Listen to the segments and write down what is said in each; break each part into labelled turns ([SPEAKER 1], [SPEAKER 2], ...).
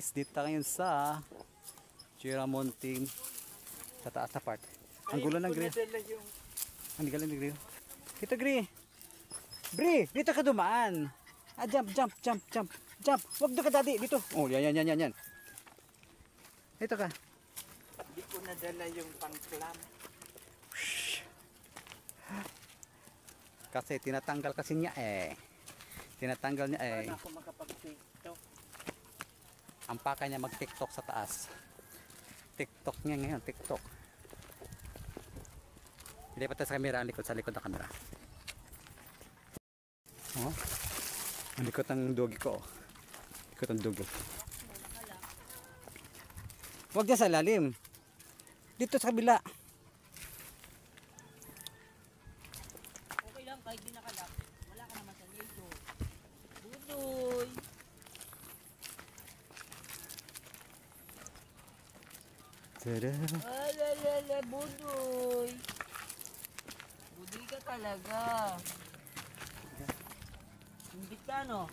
[SPEAKER 1] guys, dito ngayon sa Chiramonting sa taas na part. Ang gulo ng grill. Ang galing ng grill. Dito Gri. Bri, dito ka dumaan. Ah, jump. Wag doon ka daddy, dito. Oh, yan. Dito ka.
[SPEAKER 2] Hindi ko nadala yung pang-clam.
[SPEAKER 1] Kasi tinatanggal kasi niya eh. Tinatanggal niya eh.
[SPEAKER 2] Paano ako makapag-tiktok?
[SPEAKER 1] Ang paka niya mag-tiktok sa taas. TikTok niya ngayon, TikTok. Ilipat tayo sa camera, ang likod, sa likod ng camera. Oh, ang likod ng dogi ko. Likod ng dugo. Huwag dyan sa lalim. Dito sa kabila.
[SPEAKER 3] Okay lang kahit di nakalap. Wala ka naman sa ligo. Budoy.
[SPEAKER 1] Tada.
[SPEAKER 3] Alalala, budoy. Budoy ka talaga. Hindi ka no?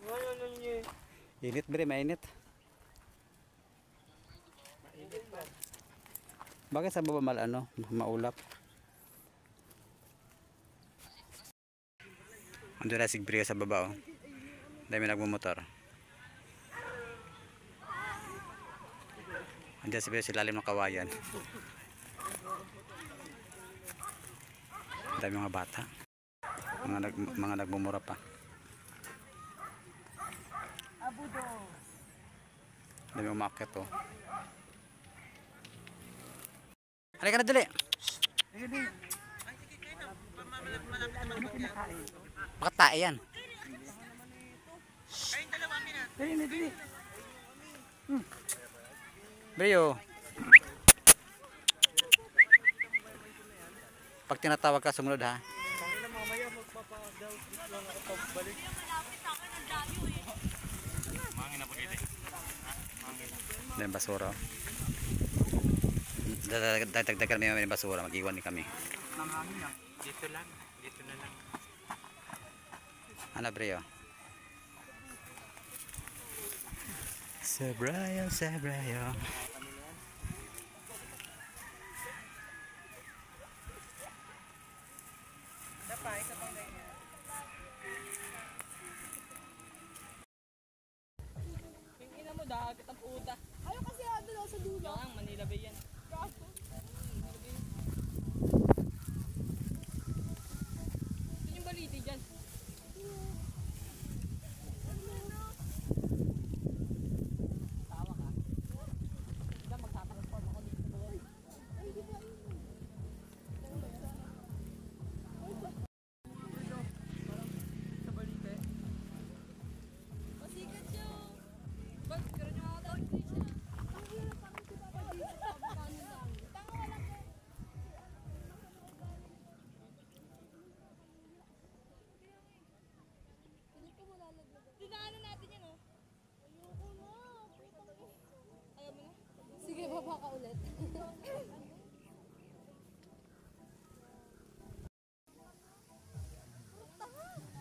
[SPEAKER 3] Wala na niya.
[SPEAKER 1] Init bre, mainit.
[SPEAKER 2] Mainit pa.
[SPEAKER 1] Bakit sa baba maulap? Ando na si Bria sa baba oh. Dami nagmumotor. Andiyan si Bria sa lalim ng kawayan. Dami mga bata. Mga nagmumura pa.
[SPEAKER 3] Abudo.
[SPEAKER 1] Dami umakyat oh. Halika na dali. Bakit tae yan?
[SPEAKER 2] Dali.
[SPEAKER 1] Brio. Pag tinatawag ka, sumunod ha.
[SPEAKER 2] Mamaya magpapa-download lang ako pagbalik.
[SPEAKER 1] Dahil basura. Dagdagan kami ng basura, mag-iwan din kami.
[SPEAKER 2] Nanghangin na. Dito na lang.
[SPEAKER 1] Ano Brio? Sabrayo.
[SPEAKER 3] Yung ina mo dagat ang puta. Ayaw kasi doon sa dulo. Ang Manila Bay yan. Gato. Ito yung baliti dyan. Tawa ka. Diba magtatransform ako dito.
[SPEAKER 2] Sa balite.
[SPEAKER 3] Masikat siya. Ba't karoon yung mga tao siya? Ang hirap parang si Papa dito. Paano lang? Tanga wala ko. Dinaanan natin yan oh. Ayoko na. Ayaw mo na? Sige, baba ka ulit.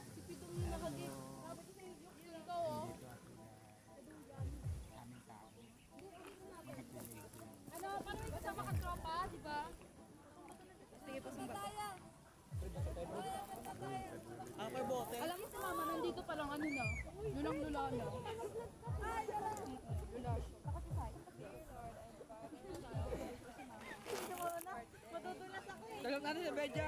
[SPEAKER 3] Si Pitong yung nakagip. Yung ikaw oh. Ano, parang may kasama kang tropa, di ba? Sige, pasumba.
[SPEAKER 2] Ako bote.
[SPEAKER 3] Alam mo si mama, nandito pa lang ano na. Lulang-lula na. Lula siya. Matutulas ako eh.
[SPEAKER 2] Talog natin sa bedya.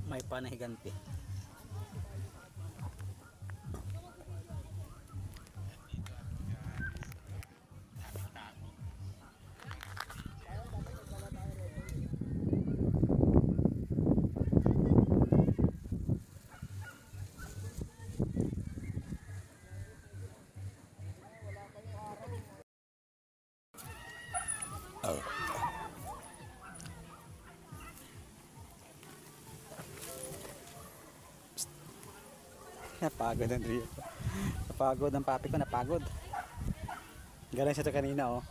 [SPEAKER 1] May panahiganti. Napagod ang Rio. Napagod ang papi ko, napagod. Galing siya ito kanina oh.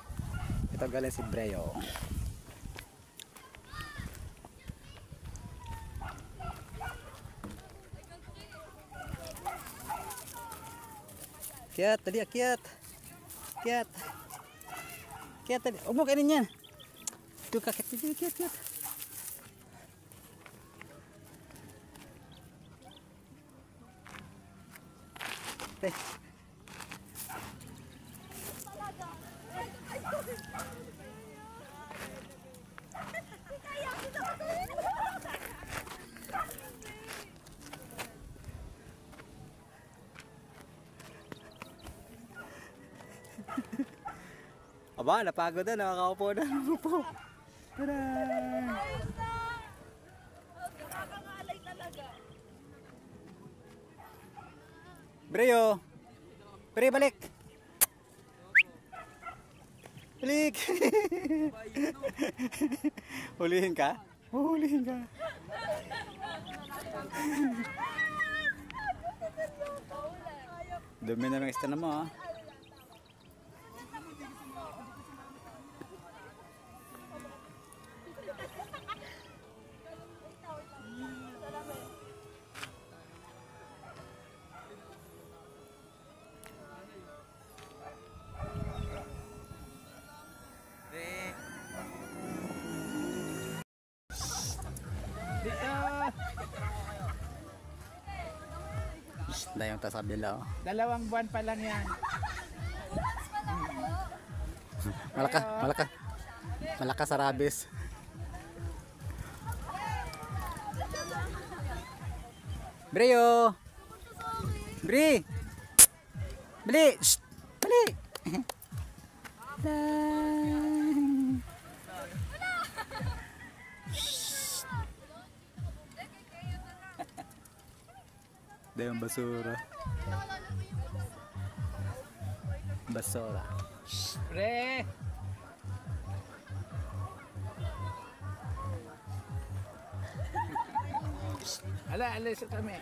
[SPEAKER 1] Ito galing si Breo. Akyat, tadi akyat. Akyat. Akyat tadi. Huwag mo kainin yan. Ito kakit. Akyat, akyat. Teh. Aba, napagod na, nakakaupo na. Upo. Tada!
[SPEAKER 3] Nakakangalay talaga.
[SPEAKER 1] Breo! Pre, balik! Balik! Hulihin ka? Hulihin ka. Dumi na ng istana mo ah. Na yung tasabila oh.
[SPEAKER 2] 2 buwan pa lang yan.
[SPEAKER 1] Malaka, malaka. Malaka sa rabis. Breo! Bri! Bali! Shh! Bali! Dahil yung basura. Basura.
[SPEAKER 2] Pre! Ala, alis kami.